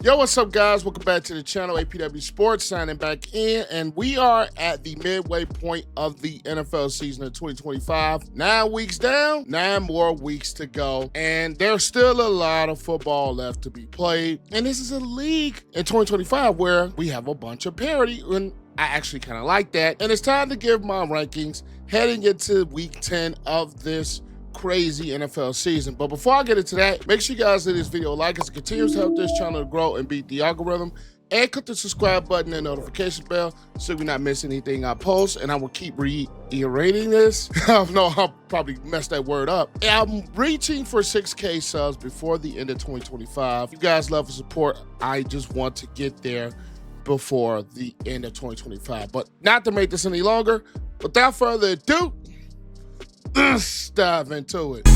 Yo, what's up, guys? Welcome back to the channel. APW Sports signing back in, and we are at the midway point of the NFL season of 2025. 9 weeks down, 9 more weeks to go, and there's still a lot of football left to be played. And this is a league in 2025 where we have a bunch of parity, and I actually kind of like that. And it's time to give my rankings heading into week 10 of this crazy NFL season. But before I get into that, make sure you guys hit this video a like as it continues to help this channel to grow and beat the algorithm, and click the subscribe button and notification bell so we not miss anything I post. And I will keep reiterating this. I know I'll probably mess that word up. I'm reaching for 6K subs before the end of 2025. You guys love the support. I just want to get there before the end of 2025. But not to make this any longer, without further ado, let's dive into it.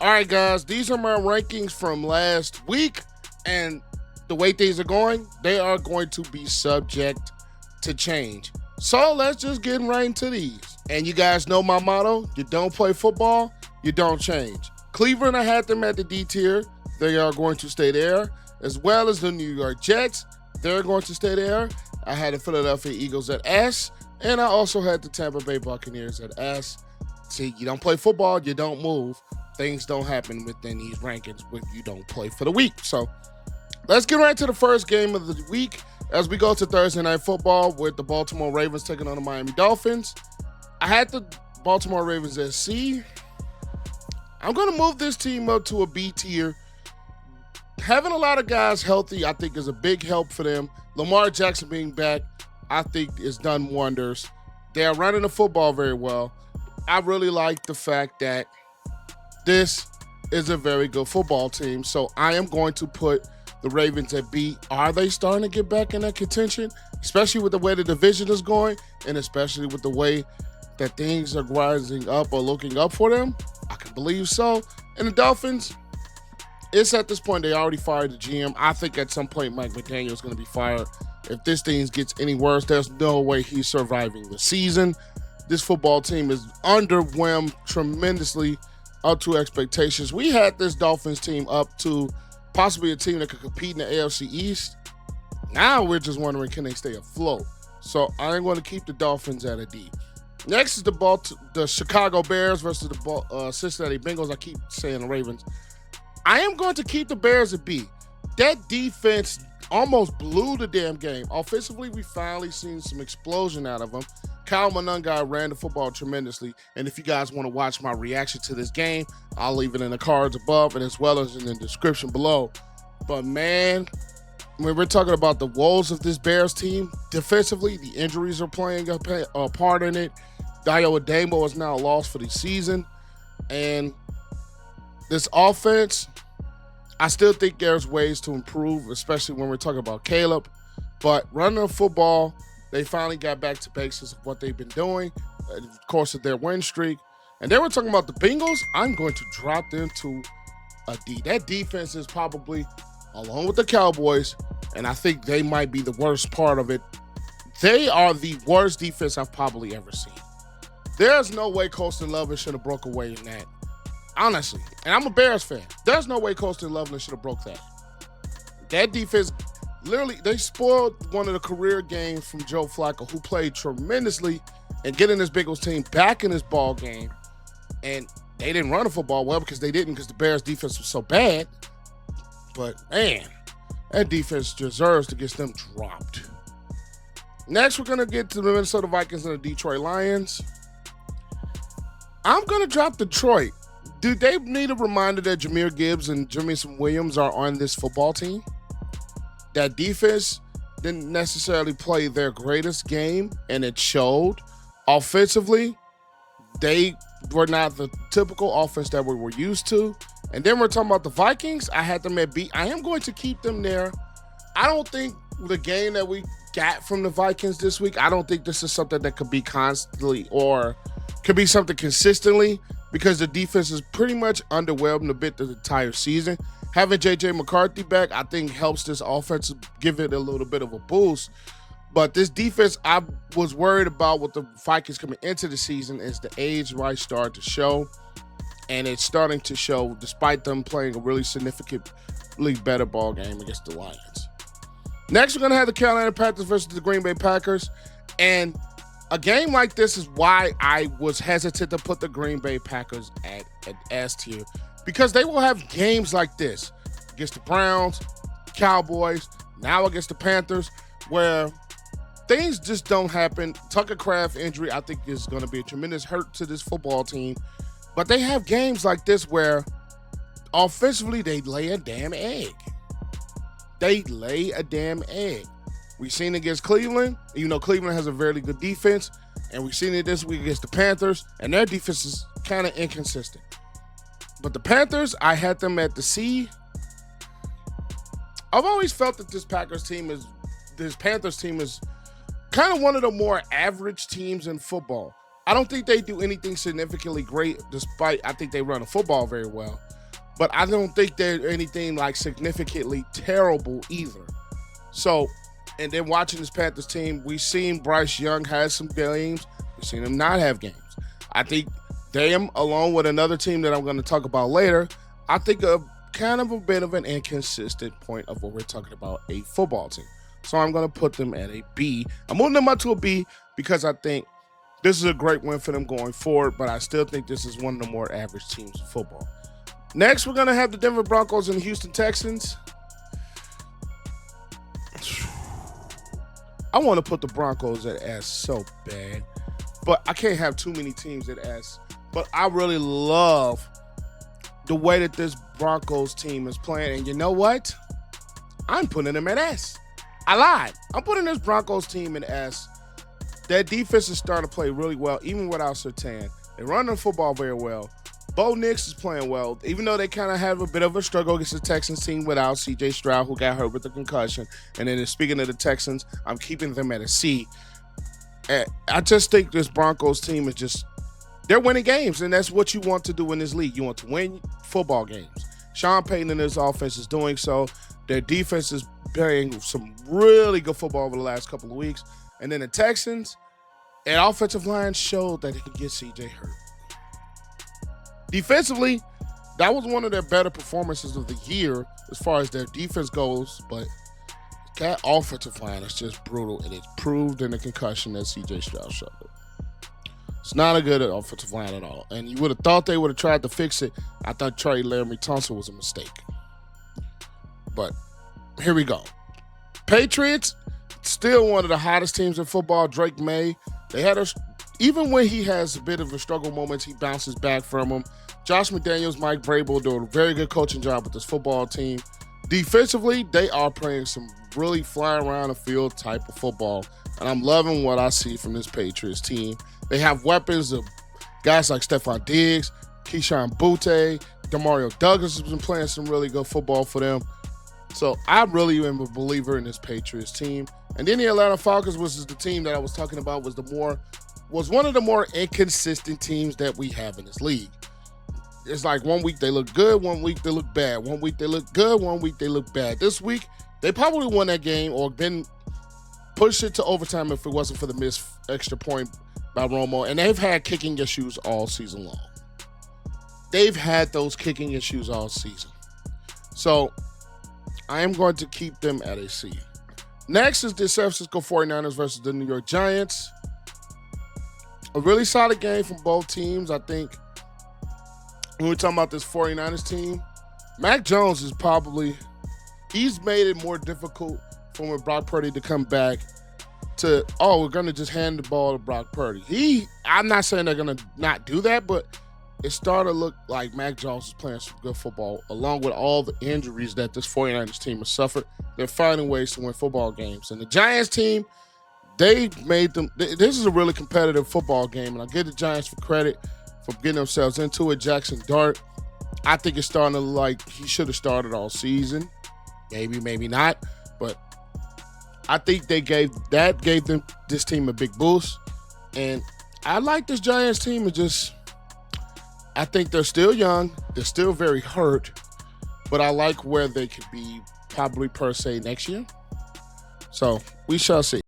All right, guys, these are my rankings from last week, and the way things are going, they are going to be subject to change. So let's just get right into these. And you guys know my motto: you don't play football, you don't change. Cleveland, I had them at the D tier. They are going to stay there, as well as the New York Jets. They're going to stay there. I had the Philadelphia Eagles at S, and I also had the Tampa Bay Buccaneers at S. See, you don't play football, you don't move. Things don't happen within these rankings when you don't play for the week. So let's get right to the first game of the week as we go to Thursday Night Football with the Baltimore Ravens taking on the Miami Dolphins. I had the Baltimore Ravens at C. I'm going to move this team up to a B tier. Having a lot of guys healthy, I think, is a big help for them. Lamar Jackson being back, I think, has done wonders. They're running the football very well. I really like the fact that this is a very good football team. So I am going to put the Ravens at B. Are they starting to get back in that contention? Especially with the way the division is going, and especially with the way that things are rising up or looking up for them? I can believe so. And the Dolphins, it's at this point, they already fired the GM. I think at some point Mike McDaniel is going to be fired. If this thing gets any worse, there's no way he's surviving the season. This football team is underwhelmed tremendously up to expectations. We had this Dolphins team up to possibly a team that could compete in the AFC East. Now we're just wondering, can they stay afloat? So I'm going to keep the Dolphins at a D. Next is the Chicago Bears versus the Cincinnati Bengals. I keep saying the Ravens. I am going to keep the Bears at B. That defense almost blew the damn game. Offensively, we finally seen some explosion out of them. Kyle Manungai ran the football tremendously. And if you guys want to watch my reaction to this game, I'll leave it in the cards above and as well as in the description below. But man, when we're talking about the woes of this Bears team, defensively, the injuries are playing a part in it. Dio Ademo is now lost for the season. And this offense, I still think there's ways to improve, especially when we're talking about Caleb. But running the football, they finally got back to basics of what they've been doing, of course, of their win streak. And they were talking about the Bengals. I'm going to drop them to a D. That defense is probably, along with the Cowboys, and I think they might be the worst part of it. They are the worst defense I've probably ever seen. There's no way Colston Loveland should have broke away in that. Honestly, and I'm a Bears fan. There's no way Colston Loveland should have broke that. That defense, literally, they spoiled one of the career games from Joe Flacco, who played tremendously and getting this Bengals team back in this ball game. And they didn't run the football well because the Bears defense was so bad. But man, that defense deserves to get them dropped. Next, we're going to get to the Minnesota Vikings and the Detroit Lions. I'm going to drop Detroit. Do they need a reminder that Jahmyr Gibbs and Jamison Williams are on this football team? That defense didn't necessarily play their greatest game, and it showed. Offensively, they were not the typical offense that we were used to. And then we're talking about the Vikings. I had them at B. I am going to keep them there. I don't think the game that we got from the Vikings this week, I don't think this is something that could be constantly or could be something consistently. because the defense is pretty much underwhelmed a bit the entire season. Having J.J. McCarthy back, I think, helps this offense give it a little bit of a boost. But this defense, I was worried about with the Vikings coming into the season is the age might start to show. And it's starting to show despite them playing a really significantly better ball game against the Lions. Next, we're going to have the Carolina Panthers versus the Green Bay Packers. And a game like this is why I was hesitant to put the Green Bay Packers at S tier, because they will have games like this against the Browns, Cowboys, now against the Panthers, where things just don't happen. Tucker Kraft injury, I think, is going to be a tremendous hurt to this football team. But they have games like this where offensively they lay a damn egg. They lay a damn egg. We've seen it against Cleveland. You know, Cleveland has a very good defense. And we've seen it this week against the Panthers. And their defense is kind of inconsistent. But the Panthers, I had them at the C. I've always felt that this Panthers team is kind of one of the more average teams in football. I don't think they do anything significantly great, despite I think they run the football very well. But I don't think they're anything like significantly terrible either. So, and then watching this Panthers team, we've seen Bryce Young has some games. We've seen him not have games. I think them, along with another team that I'm going to talk about later, I think a kind of a bit of an inconsistent point of what we're talking about, a football team. So I'm going to put them at a B. I'm moving them up to a B because I think this is a great win for them going forward, but I still think this is one of the more average teams in football. Next, we're going to have the Denver Broncos and the Houston Texans. I want to put the Broncos at S so bad, but I can't have too many teams at S. But I really love the way that this Broncos team is playing. And you know what? I'm putting them at S. I lied. I'm putting this Broncos team in S. That defense is starting to play really well, even without Surtain. They run the football very well. Bo Nix is playing well, even though they kind of have a bit of a struggle against the Texans team without C.J. Stroud, who got hurt with the concussion. And then speaking of the Texans, I'm keeping them at a C. I just think this Broncos team is just, they're winning games, and that's what you want to do in this league. You want to win football games. Sean Payton and his offense is doing so. Their defense is playing some really good football over the last couple of weeks. And then the Texans, an offensive line showed that it could get C.J. hurt. Defensively, that was one of their better performances of the year as far as their defense goes, but that offensive line is just brutal, and it's proved in the concussion that C.J. Stroud showed. It's not a good offensive line at all, and you would have thought they would have tried to fix it. I thought Trey Laramie Thompson was a mistake. But here we go. Patriots, still one of the hottest teams in football. Drake May, they had even when he has a bit of a struggle moments, he bounces back from them. Josh McDaniels, Mike Vrabel doing a very good coaching job with this football team. Defensively, they are playing some really fly around the field type of football, and I'm loving what I see from this Patriots team. They have weapons of guys like Stephon Diggs, Keyshawn Butte, Demario Douglas has been playing some really good football for them. So I really am a believer in this Patriots team. And then the Atlanta Falcons, which is the team that I was talking about, was one of the more inconsistent teams that we have in this league. It's like 1 week they look good, 1 week they look bad. 1 week they look good, 1 week they look bad. This week, they probably won that game or been pushed it to overtime if it wasn't for the missed extra point by Romo. And they've had kicking issues all season long. They've had those kicking issues all season. So I am going to keep them at a C. Next is the San Francisco 49ers versus the New York Giants. A really solid game from both teams. I think when we're talking about this 49ers team, Mac Jones is he's made it more difficult for Brock Purdy to come back to, we're going to just hand the ball to Brock Purdy. I'm not saying they're going to not do that, but it started to look like Mac Jones is playing some good football, along with all the injuries that this 49ers team has suffered. They're finding ways to win football games. And the Giants team, they made them, this is a really competitive football game, and I'll give the Giants for credit for getting themselves into it. Jackson Dart, I think it's starting to look like he should have started all season. Maybe, maybe not. But I think gave this team a big boost. And I like this Giants team. I think they're still young. They're still very hurt, but I like where they could be probably per se next year. So we shall see.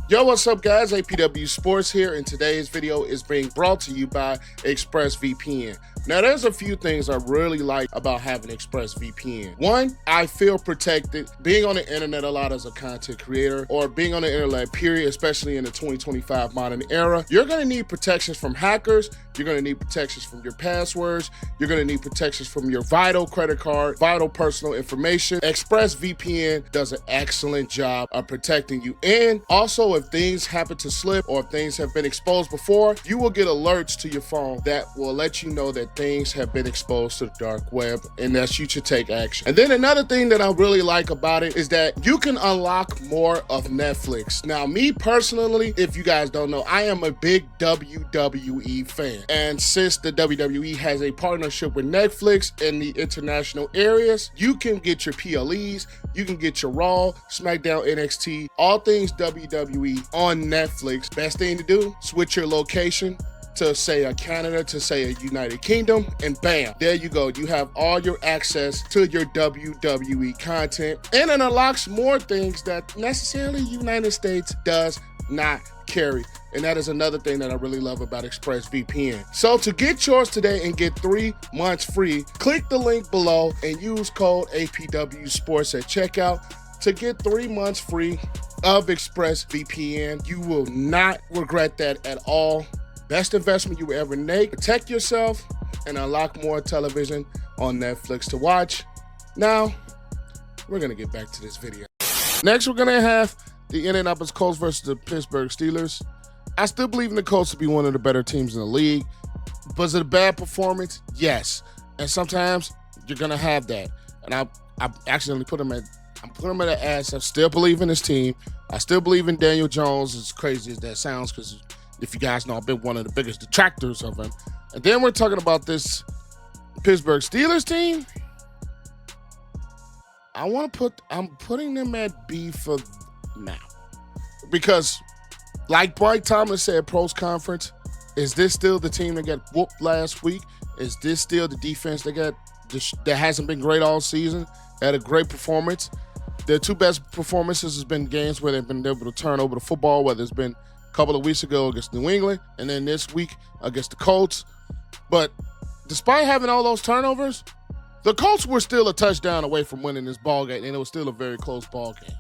Yo, what's up, guys? APW Sports here, and today's video is being brought to you by ExpressVPN. Now, there's a few things I really like about having ExpressVPN. One, I feel protected. Being on the internet a lot as a content creator, or being on the internet period, especially in the 2025 modern era, you're gonna need protections from hackers. You're gonna need protections from your passwords. You're gonna need protections from your vital credit card, vital personal information. ExpressVPN does an excellent job of protecting you. And also, if things happen to slip or if things have been exposed before, you will get alerts to your phone that will let you know that things have been exposed to the dark web and that you should take action. And then another thing that I really like about it is that you can unlock more of Netflix. Now, me personally, if you guys don't know, I am a big WWE fan. And since the WWE has a partnership with Netflix in the international areas, you can get your PLEs, you can get your Raw, SmackDown, NXT, all things WWE on Netflix. Best thing to do, switch your location to say a Canada, to say a United Kingdom, and bam, there you go. You have all your access to your WWE content, and it unlocks more things that necessarily United States does not carry. And that is another thing that I really love about ExpressVPN. So to get yours today and get 3 months free, click the link below and use code APW Sports at checkout to get 3 months free of ExpressVPN. You will not regret that at all. Best investment you will ever make. Protect yourself and unlock more television on Netflix to watch. Now, we're gonna get back to this video. Next, we're gonna have the Indianapolis Colts versus the Pittsburgh Steelers. I still believe in the Colts to be one of the better teams in the league. Was it a bad performance? Yes. And sometimes you're gonna have that. And I accidentally put them at an ass. I still believe in this team. I still believe in Daniel Jones, as crazy as that sounds, because if you guys know, I've been one of the biggest detractors of him. And then we're talking about this Pittsburgh Steelers team. I'm putting them at B for now. Because, like Mike Tomlin said post conference, is this still the team that got whooped last week? Is this still the defense that hasn't been great all season? Had a great performance. Their two best performances has been games where they've been able to turn over the football, whether it's been a couple of weeks ago against New England and then this week against the Colts. But despite having all those turnovers, the Colts were still a touchdown away from winning this ball game, and it was still a very close ball game.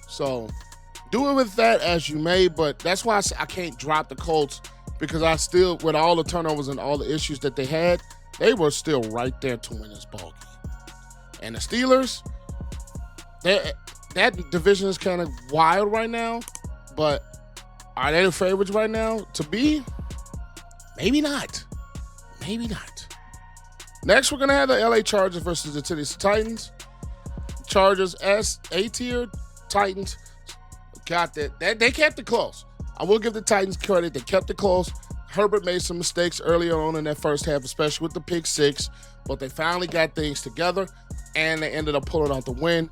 So do it with that as you may, but that's why I can't drop the Colts, because I still, with all the turnovers and all the issues that they had, they were still right there to win this ball game. And the Steelers, that division is kind of wild right now, but are they the favorites right now to be? Maybe not. Maybe not. Next, we're going to have the LA Chargers versus the Tennessee Titans. Chargers A tier, Titans got that. They kept it close. I will give the Titans credit. They kept it close. Herbert made some mistakes earlier on in that first half, especially with the pick six, but they finally got things together, and they ended up pulling out the win.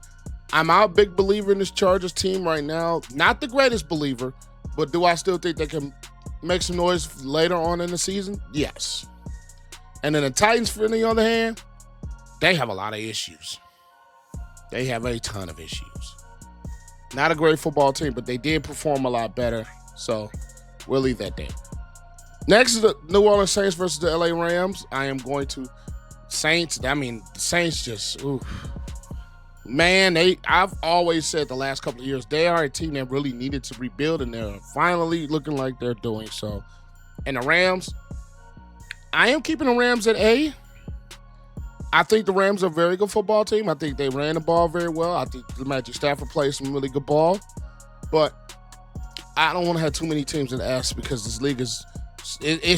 I'm a big believer in this Chargers team right now. Not the greatest believer, but do I still think they can make some noise later on in the season? Yes. And then the Titans, on the other hand, they have a lot of issues. They have a ton of issues. Not a great football team, but they did perform a lot better. So we'll leave that there. Next is the New Orleans Saints versus the LA Rams. I am going to Saints. The Saints just, oof. Man, I've always said the last couple of years, they are a team that really needed to rebuild, and they're finally looking like they're doing so. And the Rams, I am keeping the Rams at A. I think the Rams are a very good football team. I think they ran the ball very well. I think Matthew Stafford plays some really good ball. But I don't want to have too many teams in S, because this league is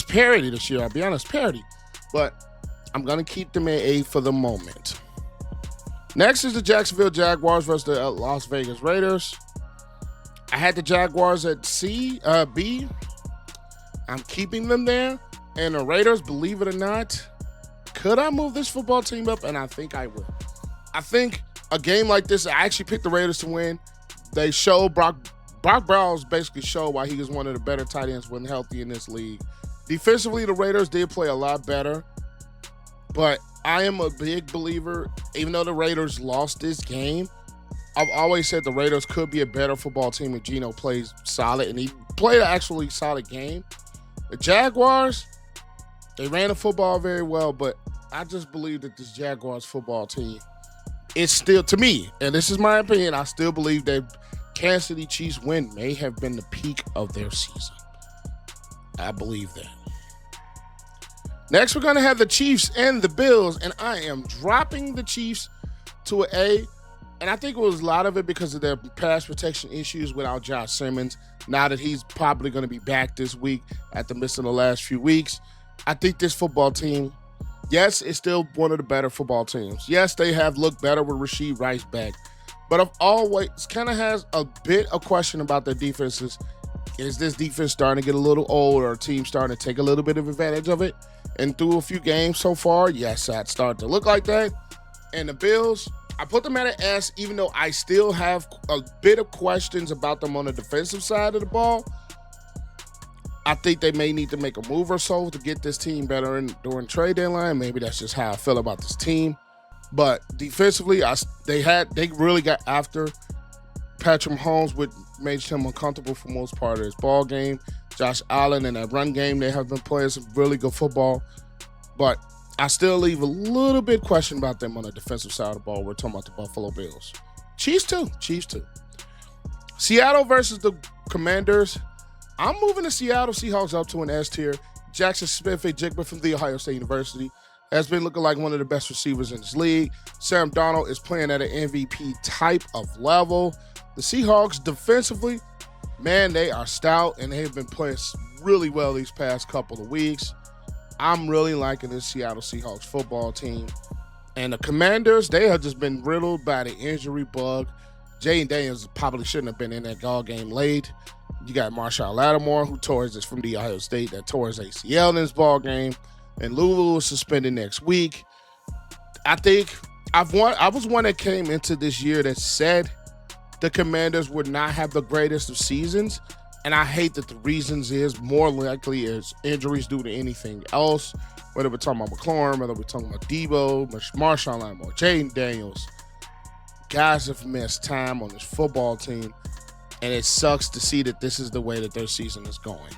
parity this year. I'll be honest, parity. But I'm going to keep them at A for the moment. Next is the Jacksonville Jaguars versus the Las Vegas Raiders. I had the Jaguars at B. I'm keeping them there. And the Raiders, believe it or not, could I move this football team up? And I think I will. I think a game like this, I actually picked the Raiders to win. They showed Brock Bowers basically showed why he was one of the better tight ends when healthy in this league. Defensively, the Raiders did play a lot better, but I am a big believer, even though the Raiders lost this game, I've always said the Raiders could be a better football team if Geno plays solid, and he played an actually solid game. The Jaguars, they ran the football very well, but I just believe that this Jaguars football team is still, to me, and this is my opinion, I still believe that Kansas City Chiefs win may have been the peak of their season. I believe that. Next, we're going to have the Chiefs and the Bills, and I am dropping the Chiefs to an A. And I think it was a lot of it because of their pass protection issues without Josh Simmons. Now that he's probably going to be back this week after missing the last few weeks, I think this football team, yes, it's still one of the better football teams. Yes, they have looked better with Rashee Rice back. But I've always kind of has a bit of question about their defenses. Is this defense starting to get a little old, or a team starting to take a little bit of advantage of it? And through a few games so far, yes, that started to look like that. And the Bills, I put them at an S, even though I still have a bit of questions about them on the defensive side of the ball. I think they may need to make a move or so to get this team better during trade deadline. Maybe that's just how I feel about this team. But defensively, they really got after Patrick Mahomes, which made him uncomfortable for most part of his ball game. Josh Allen in that run game, they have been playing some really good football. But I still leave a little bit question about them on the defensive side of the ball. We're talking about the Buffalo Bills. Chiefs too. Seattle versus the Commanders. I'm moving the Seattle Seahawks up to an S tier. Jackson Smith-Njigba from The Ohio State University has been looking like one of the best receivers in this league. Sam Darnold is playing at an MVP type of level. The Seahawks defensively, man, they are stout, and they have been playing really well these past couple of weeks. I'm really liking this Seattle Seahawks football team. And the Commanders, they have just been riddled by the injury bug. Jaylon Daniels probably shouldn't have been in that ball game late. You got Marshall Lattimore, who from the Ohio State, that tore his ACL in this ball game. And Lulu is suspended next week. I think I was one that came into this year that said the Commanders would not have the greatest of seasons. And I hate that the reasons is more likely is injuries due to anything else, whether we're talking about McLaurin, whether we're talking about Debo, Marshall Lattimore, Jaden Daniels. Guys have missed time on this football team, and it sucks to see that this is the way that their season is going.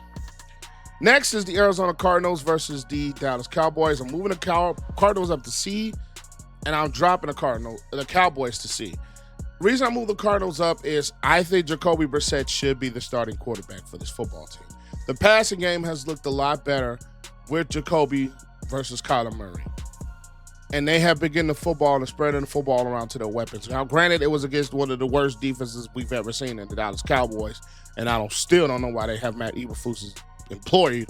Next is the Arizona Cardinals versus the Dallas Cowboys. I'm moving the Cardinals up to C, and I'm dropping the Cowboys to C. The reason I move the Cardinals up is I think Jacoby Brissett should be the starting quarterback for this football team. The passing game has looked a lot better with Jacoby versus Kyler Murray. And they have been getting the football and spreading the football around to their weapons. Now, granted, it was against one of the worst defenses we've ever seen in the Dallas Cowboys, and I still don't know why they have Matt Eberflus employed.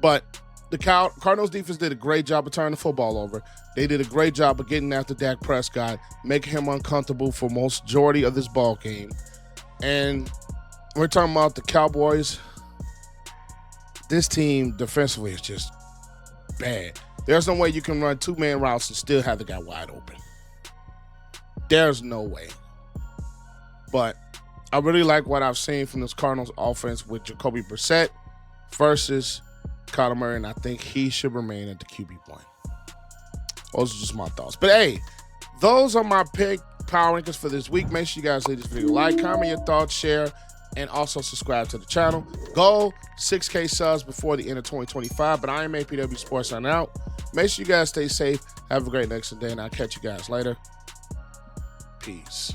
But the Cardinals defense did a great job of turning the football over. They did a great job of getting after Dak Prescott, making him uncomfortable for most majority of this ball game. And we're talking about the Cowboys. This team defensively is just bad. There's no way you can run two-man routes and still have the guy wide open. There's no way. But I really like what I've seen from this Cardinals offense with Jacoby Brissett versus Kyler Murray, and I think he should remain at the QB1. Those are just my thoughts. But hey, those are my pick power rankings for this week. Make sure you guys leave this video a like, comment your thoughts, share, and also subscribe to the channel. Goal 6K subs before the end of 2025. But I am APW Sports signing out. Make sure you guys stay safe. Have a great next day, and I'll catch you guys later. Peace.